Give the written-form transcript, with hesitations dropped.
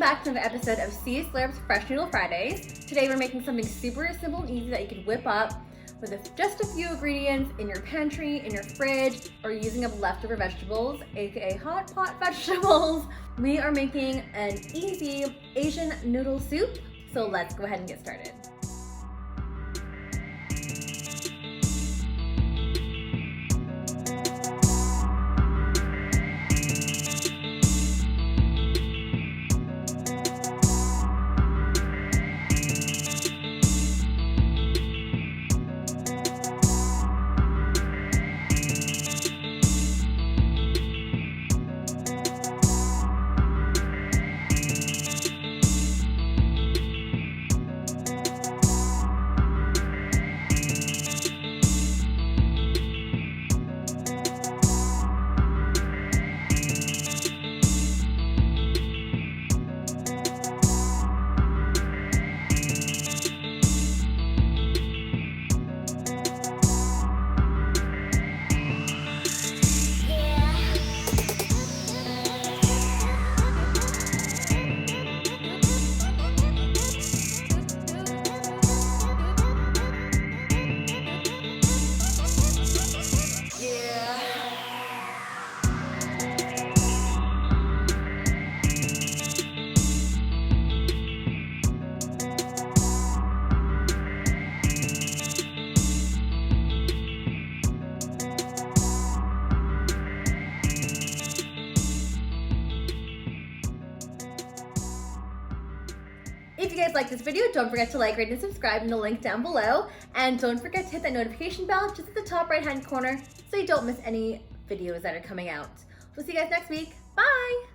back to another episode of C Slurp's Fresh Noodle Fridays. Today we're making something super simple and easy that you can whip up with just a few ingredients in your pantry, in your fridge, or using up leftover vegetables, aka hot pot vegetables. We are making an easy Asian noodle soup, so let's go ahead and get started. If you guys like this video, don't forget to like, rate, and subscribe in the link down below. And don't forget to hit that notification bell just at the top right hand corner so you don't miss any videos that are coming out. We'll see you guys next week. Bye!